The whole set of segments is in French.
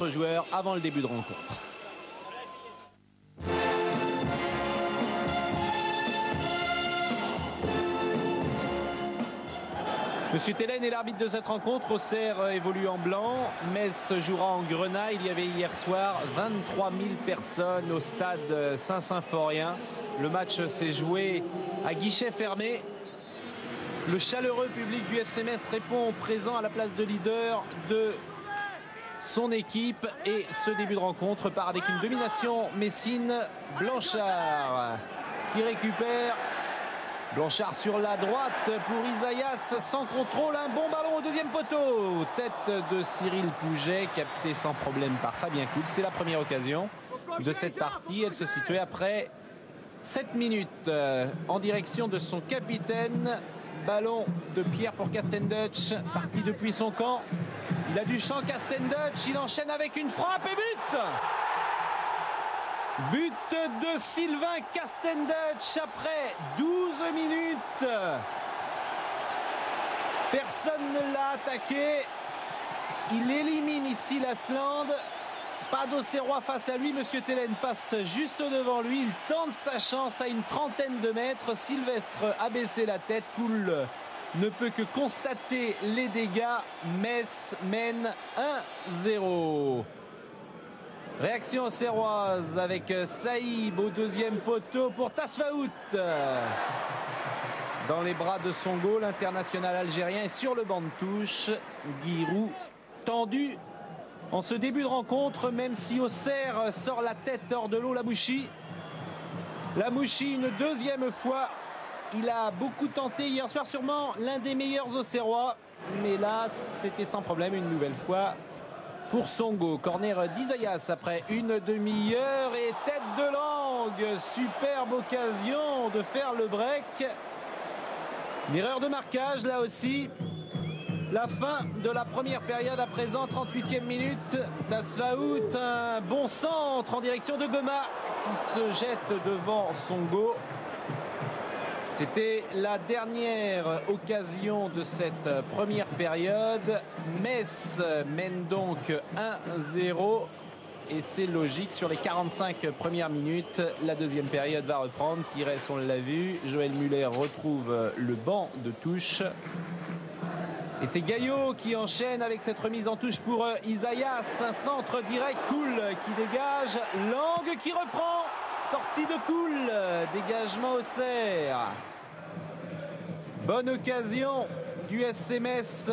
joueurs avant le début de rencontre. Monsieur Tellen est l'arbitre de cette rencontre. Auxerre évolue en blanc. Metz jouera en grenat. Il y avait hier soir 23 000 personnes au stade Saint-Symphorien. Le match s'est joué à guichet fermé. Le chaleureux public du FC Metz répond présent à la place de leader de son équipe. Et ce début de rencontre part avec une domination messine. Blanchard qui récupère. Blanchard sur la droite pour Isaias, sans contrôle, un bon ballon au deuxième poteau. Tête de Cyril Pouget, capté sans problème par Fabien Coul. C'est la première occasion de cette partie. Elle se situait après 7 minutes en direction de son capitaine. Ballon de Pierre pour Castendutch, parti depuis son camp. Il a du champ Castendutch, il enchaîne avec une frappe et but. But de Sylvain Castendutch après 12 minutes. Personne ne l'a attaqué. Il élimine ici l'Asland. Pas d'Auxerrois face à lui. Monsieur Tellen passe juste devant lui. Il tente sa chance à une trentaine de mètres. Sylvestre a baissé la tête. Coul ne peut que constater les dégâts. Metz mène 1-0. Réaction auxerroise avec Saïb au deuxième poteau pour Tasfaout. Dans les bras de Songo, l'international algérien est sur le banc de touche. Giroud tendu en ce début de rencontre, même si Auxerre sort la tête hors de l'eau. Lamouchi une deuxième fois. Il a beaucoup tenté hier soir, sûrement l'un des meilleurs Auxerrois. Mais là, c'était sans problème une nouvelle fois pour Songo. Corner d'Isaias après une demi-heure et tête de langue. Superbe occasion de faire le break. Une erreur de marquage là aussi. La fin de la première période à présent, 38e minute. Tasfaout, un bon centre en direction de Goma qui se jette devant Songo. C'était la dernière occasion de cette première période. Metz mène donc 1-0 et c'est logique sur les 45 premières minutes. La deuxième période va reprendre. Pires, on l'a vu. Joël Muller retrouve le banc de touche. Et c'est Gaillot qui enchaîne avec cette remise en touche pour Isaias. Un centre direct, Coul qui dégage. Lang qui reprend. Sortie de Coul. Dégagement Auxerre. Bonne occasion du SC Metz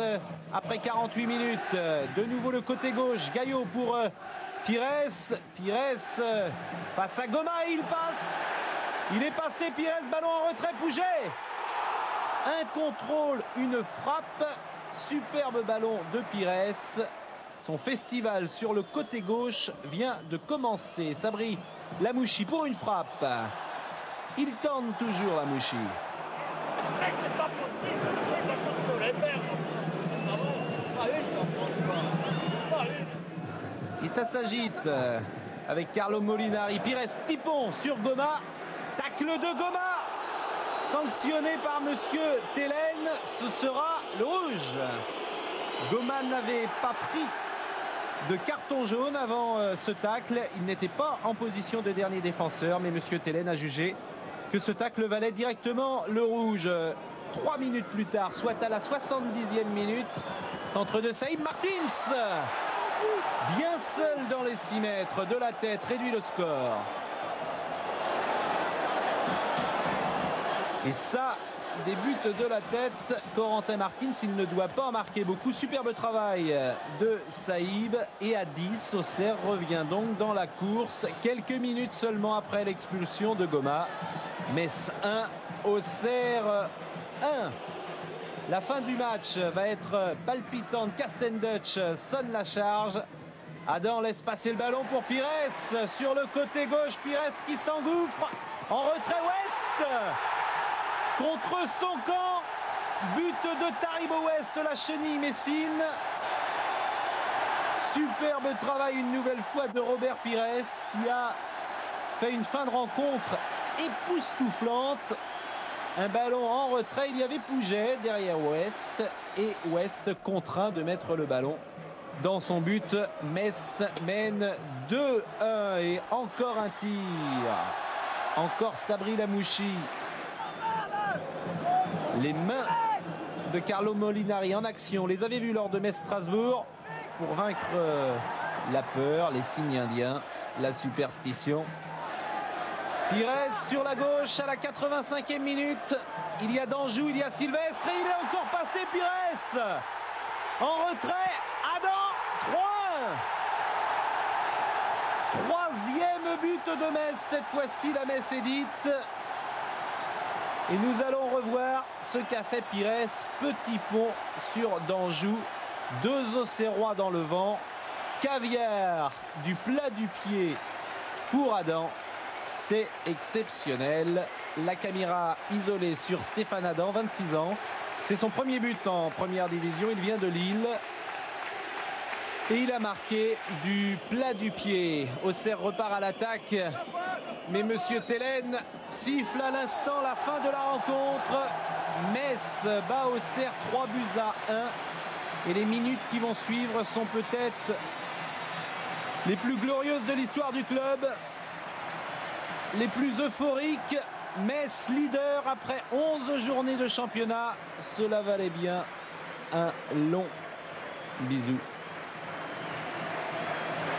après 48 minutes. De nouveau le côté gauche. Gaillot pour Pires. Pires face à Goma. Il passe. Il est passé. Pires. Ballon en retrait. Pouget. Un contrôle. Une frappe. Superbe ballon de Pires. Son festival sur le côté gauche vient de commencer. Sabri Lamouchi pour une frappe. Il tente toujours Lamouchi. Et ça s'agite avec Carlo Molinari. Pires, petit pont sur Goma. Tacle de Goma. Sanctionné par monsieur Tellen. Ce sera le rouge. Goma n'avait pas pris de carton jaune avant ce tacle. Il n'était pas en position de dernier défenseur. Mais monsieur Tellen a jugé que ce tacle valait directement le rouge. 3 minutes plus tard, soit à la 70e minute, centre de Saïd Martins. Bien seul dans les 6 mètres de la tête, réduit le score. Et ça, des buts de la tête. Corentin Martins, il ne doit pas en marquer beaucoup. Superbe travail de Saïb. Et à 10, Auxerre revient donc dans la course. Quelques minutes seulement après l'expulsion de Goma. Metz 1, Auxerre 1. La fin du match va être palpitante. Castendutch sonne la charge. Adam laisse passer le ballon pour Pires. Sur le côté gauche, Pires qui s'engouffre. En retrait Ouest. Contre son camp. But de Taribo Ouest, la chenille messine. Superbe travail une nouvelle fois de Robert Pires qui a fait une fin de rencontre époustouflante. Un ballon en retrait, il y avait Pouget derrière Ouest et Ouest contraint de mettre le ballon dans son but. Metz mène 2-1 et encore un tir. Encore Sabri Lamouchi. Les mains de Carlo Molinari en action. On les avait vus lors de Metz-Strasbourg pour vaincre la peur, les signes indiens, la superstition. Pires sur la gauche à la 85e minute. Il y a Danjou, il y a Sylvestre et il est encore passé Pires. En retrait, Adam, 3-1. Troisième but de Metz, cette fois-ci la Metz édite. Et nous allons revoir ce qu'a fait Pires. Petit pont sur Danjou. 2 Auxerrois dans le vent. Caviar du plat du pied pour Adam. C'est exceptionnel. La caméra isolée sur Stéphane Adam, 26 ans. C'est son premier but en première division. Il vient de Lille. Et il a marqué du plat du pied. Auxerre repart à l'attaque. Mais Monsieur Tellen siffle à l'instant la fin de la rencontre. Metz bat Auxerre 3-1. Et les minutes qui vont suivre sont peut-être les plus glorieuses de l'histoire du club. Les plus euphoriques. Metz leader après 11 journées de championnat. Cela valait bien un long bisou.